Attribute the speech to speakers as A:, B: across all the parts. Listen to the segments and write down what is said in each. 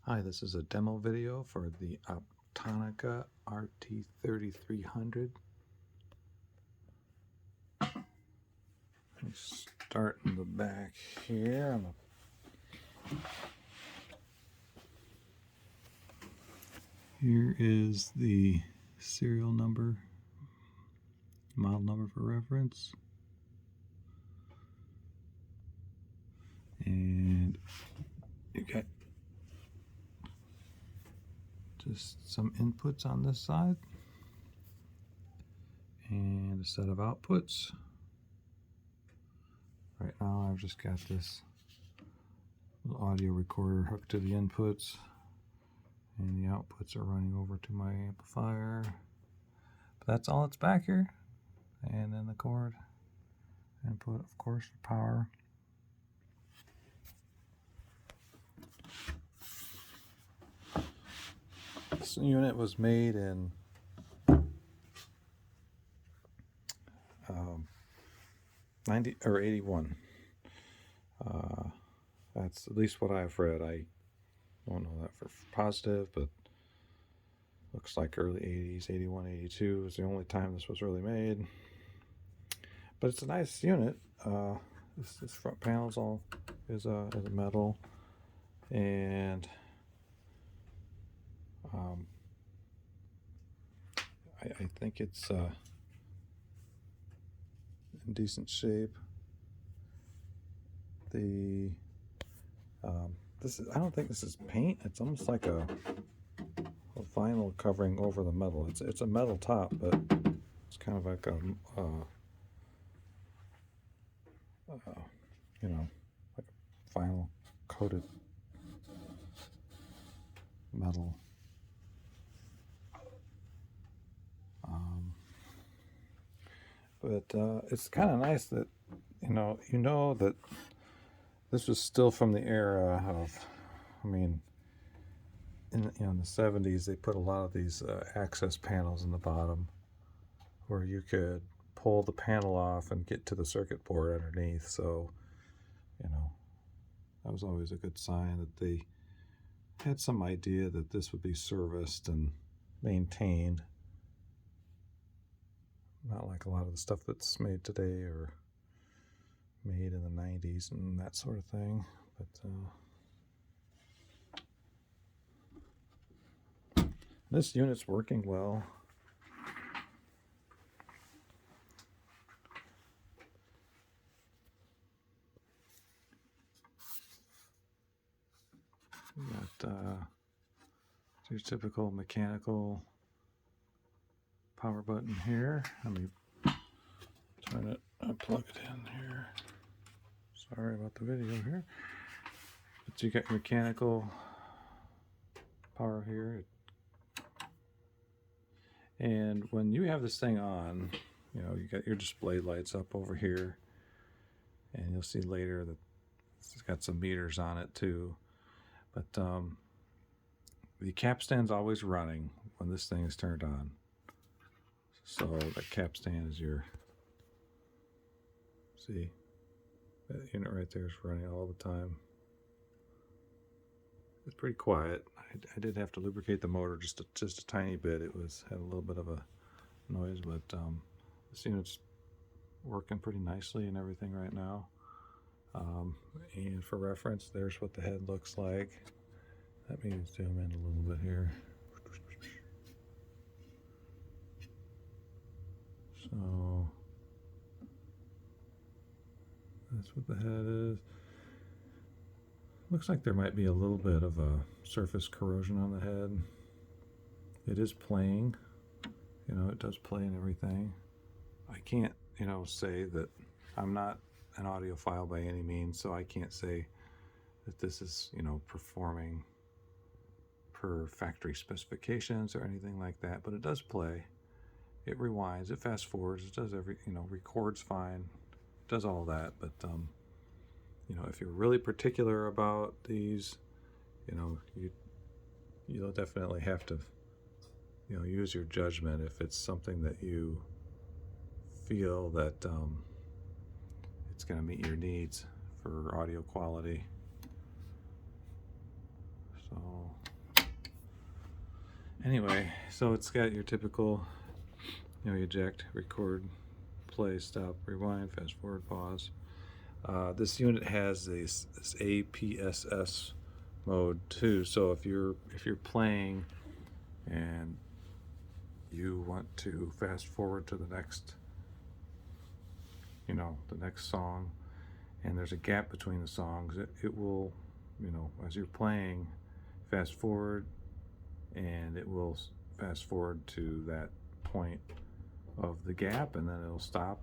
A: Hi, this is a demo video for the Optonica RT-3300. Start in the back here. Here is the serial number, model number for reference. And you got just some inputs on this side and a set of outputs. Right now I've just got this little audio recorder hooked to the inputs, and the outputs are running over to my amplifier. But that's all that's back here. And then the cord input, of course, for power. This unit was made in 90 or 81. That's at least what I've read. I don't know that for positive, but looks like early 80s, 81, 82 is the only time this was really made. But it's a nice unit. This front panel's all is a metal, and I think it's in decent shape. I don't think this is paint. It's almost like a vinyl covering over the metal. It's a metal top, but it's kind of like a you know, like a vinyl coated metal. But it's kind of nice that you know that this was still from the era of, I mean, in the 70s they put a lot of these access panels in the bottom where you could pull the panel off and get to the circuit board underneath. So that was always a good sign that they had some idea that this would be serviced and maintained. Not like a lot of the stuff that's made today or made in the 90s and that sort of thing. But this unit's working well. We got your typical mechanical power button here. Let me turn it, plug it in here. Sorry about the video here. But you got your mechanical power here. And when you have this thing on, you got your display lights up over here. And you'll see later that it's got some meters on it too. But the capstan's always running when this thing is turned on. So the capstan is see, that unit right there is running all the time. It's pretty quiet. I did have to lubricate the motor just a tiny bit. It had a little bit of a noise, but this unit's working pretty nicely and everything right now. And for reference, there's what the head looks like. Let me zoom in a little bit here. So that's what the head is. Looks like there might be a little bit of a surface corrosion on the head. It is playing, it does play and everything. I can't, say that I'm not an audiophile by any means, so I can't say that this is, performing per factory specifications or anything like that, but it does play. It rewinds, it fast forwards, it does records fine, does all that. But if you're really particular about these, you'll definitely have to use your judgment if it's something that you feel that it's going to meet your needs for audio quality. So Anyway, so it's got your typical, eject, record, play, stop, rewind, fast forward, pause. This unit has this APS-S mode too. So if you're playing and you want to fast forward to the next, the next song, and there's a gap between the songs, it will, as you're playing, fast forward, and it will fast forward to that point of the gap, and then it'll stop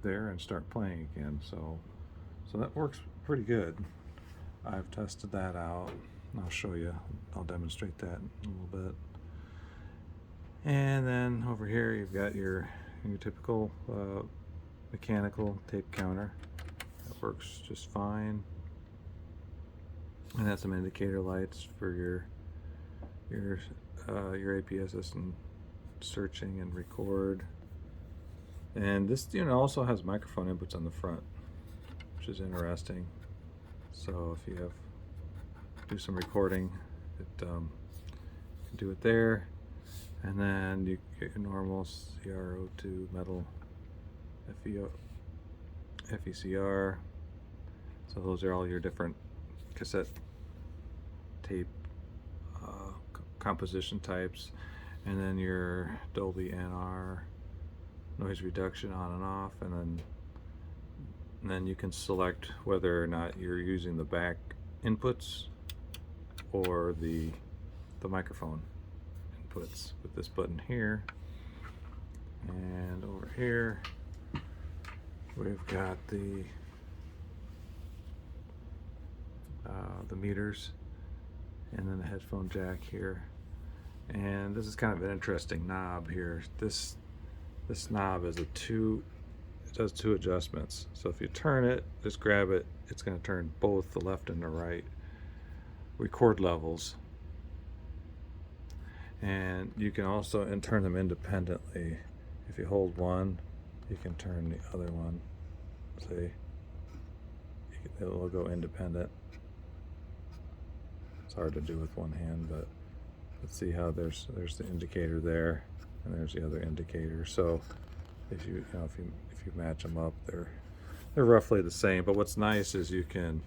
A: there and start playing again. So that works pretty good. I've tested that out. I'll show you. I'll demonstrate that in a little bit. And then over here you've got your typical mechanical tape counter. That works just fine. And that's some indicator lights for your APS and searching and record. And this unit also has microphone inputs on the front, which is interesting. So if you do some recording, it you can do it there. And then you get your normal CR02 metal FECR. So those are all your different cassette tape composition types, and then your Dolby NR noise reduction on and off, and then you can select whether or not you're using the back inputs or the microphone inputs with this button here. And over here we've got the meters, and then the headphone jack here. And this is kind of an interesting knob here. This knob is it does two adjustments. So if you turn it, just grab it, it's going to turn both the left and the right record levels. And you can also turn them independently. If you hold one, you can turn the other one. See, it will go independent. It's hard to do with one hand, but let's see how there's the indicator there, and there's the other indicator. So if you match them up, they're roughly the same. But what's nice is you can,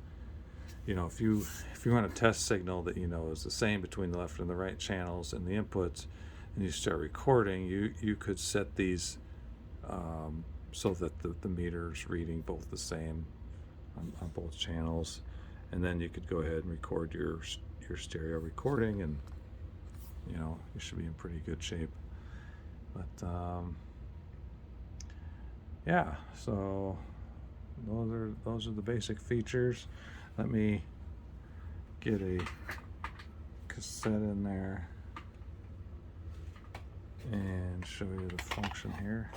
A: if you want a test signal that is the same between the left and the right channels and the inputs, and you start recording, you could set these so that the meter's reading both the same on both channels, and then you could go ahead and record your stereo recording, and you should be in pretty good shape. But yeah, so those are the basic features. Let me get a cassette in there and show you the function here.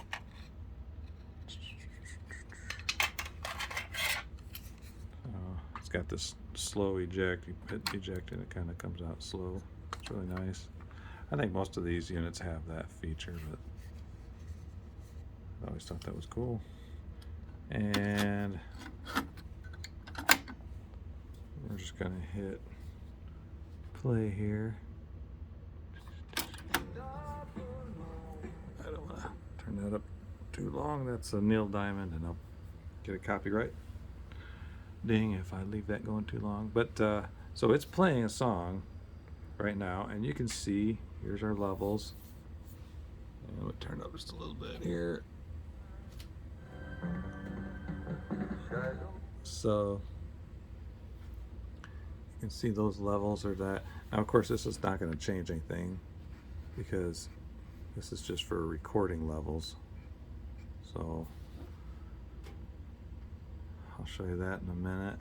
A: It's got this slow eject. You hit eject and it kind of comes out slow. It's really nice. I think most of these units have that feature, but I always thought that was cool. And we're just gonna hit play here. I don't wanna turn that up too long. That's a Neil Diamond, and I'll get a copyright ding if I leave that going too long. But so it's playing a song right now, and you can see here's our levels. And I'm gonna turn up just a little bit here. So you can see those levels are that. Now of course this is not going to change anything because this is just for recording levels. So I'll show you that in a minute.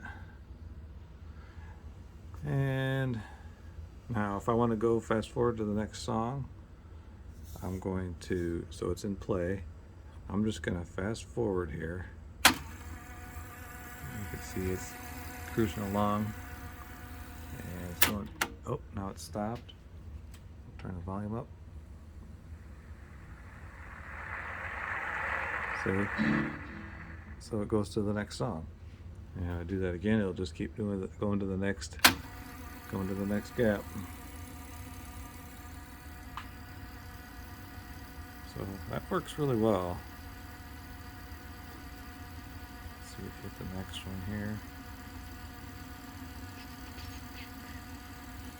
A: And now if I want to go fast forward to the next song, I'm going to, so it's in play, I'm just going to fast forward here. You can see it's cruising along, and it's going, oh, now it's stopped. I'll turn the volume up. See? So it goes to the next song. And I do that again, it'll just keep doing it, going to the next gap. So that works really well. Let's see if we get the next one here.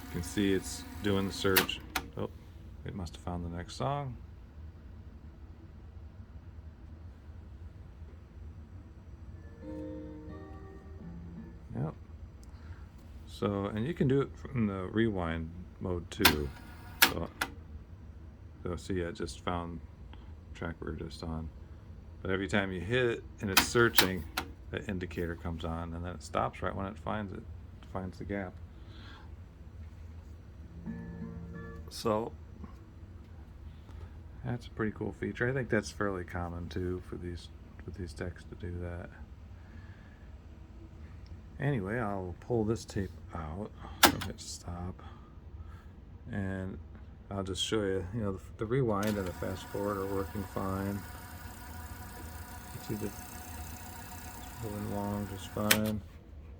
A: You can see it's doing the search. Oh, it must have found the next song. Yep. So, and you can do it from the rewind mode too. So see, I just found the track we were just on. But every time you hit it and it's searching, the indicator comes on, and then it stops right when it finds the gap. So that's a pretty cool feature. I think that's fairly common too for these decks to do that. Anyway, I'll pull this tape out, so hit stop, and I'll just show you. You know, the rewind and the fast forward are working fine. You see the going along just fine.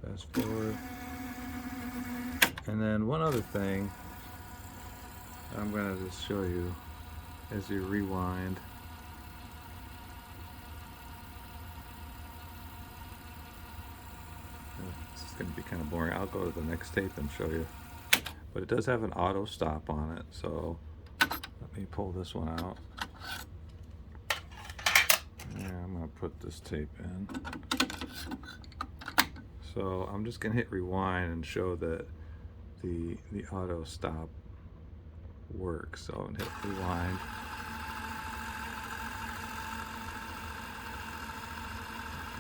A: Fast forward, and then one other thing I'm going to just show you as you rewind. This is going to be kind of boring. I'll go to the next tape and show you. But it does have an auto stop on it, so let me pull this one out. Yeah, I'm going to put this tape in. So I'm just going to hit rewind and show that the auto stop works. So I'm going to hit rewind.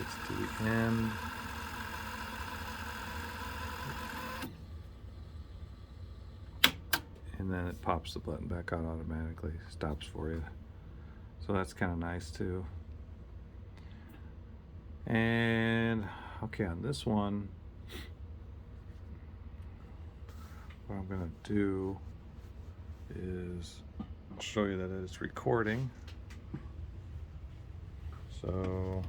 A: It's to the end. And then it pops the button back out automatically, stops for you. So that's kind of nice too. And okay, on this one, what I'm going to do is show you that it's recording. So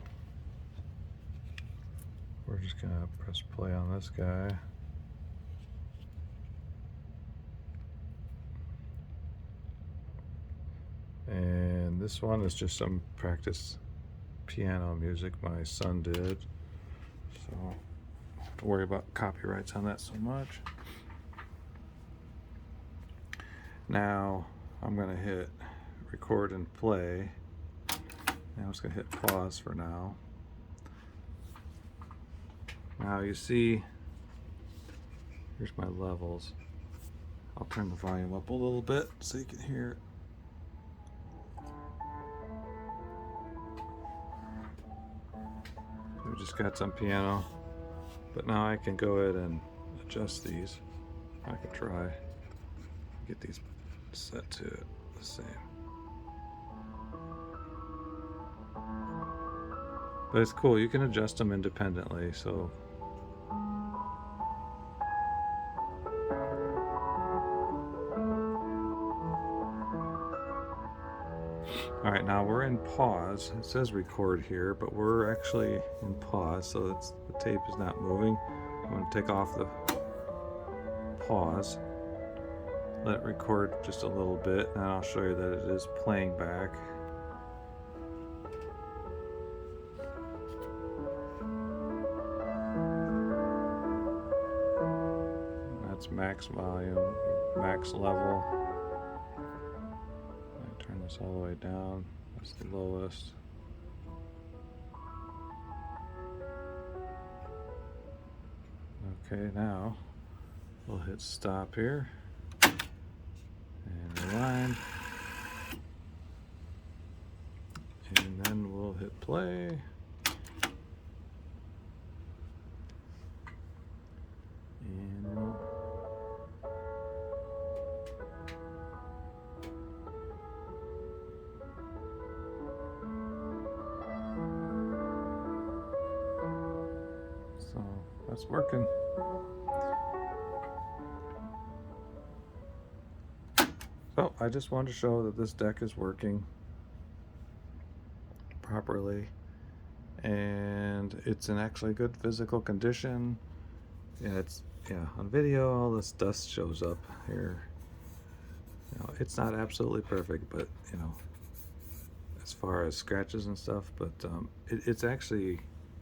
A: we're just going to press play on this guy. And this one is just some practice piano music my son did, so don't have to worry about copyrights on that so much. Now I'm going to hit record and play. Now I'm just going to hit pause for now. Now you see, here's my levels. I'll turn the volume up a little bit so you can hear it. We just got some piano, but now I can go ahead and adjust these. I can try get these set to the same. But it's cool, you can adjust them independently, so alright, now we're in pause. It says record here, but we're actually in pause, so the tape is not moving. I'm going to take off the pause, let it record just a little bit, and I'll show you that it is playing back. That's max volume, max level. Turn this all the way down. That's the lowest. Okay, now we'll hit stop here and rewind, and then we'll hit play. And we'll so that's working. So I just wanted to show that this deck is working properly, and it's in actually good physical condition. Yeah, on video all this dust shows up here. You know, it's not absolutely perfect, but you know, as far as scratches and stuff, but it's actually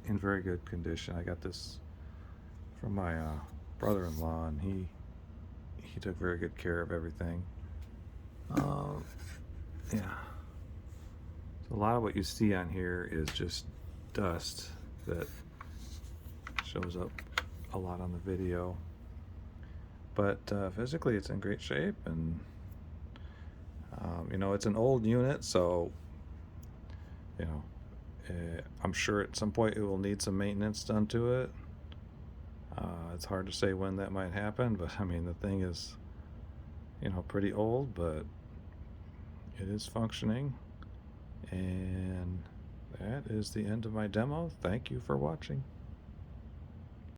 A: in very good condition. I got this from my brother-in-law, and he took very good care of everything. Yeah. So a lot of what you see on here is just dust that shows up a lot on the video. But physically it's in great shape, and you know, it's an old unit, so you know, I'm sure at some point it will need some maintenance done to it. It's hard to say when that might happen, but I mean, the thing is, you know, pretty old, but it is functioning. And that is the end of my demo. Thank you for watching.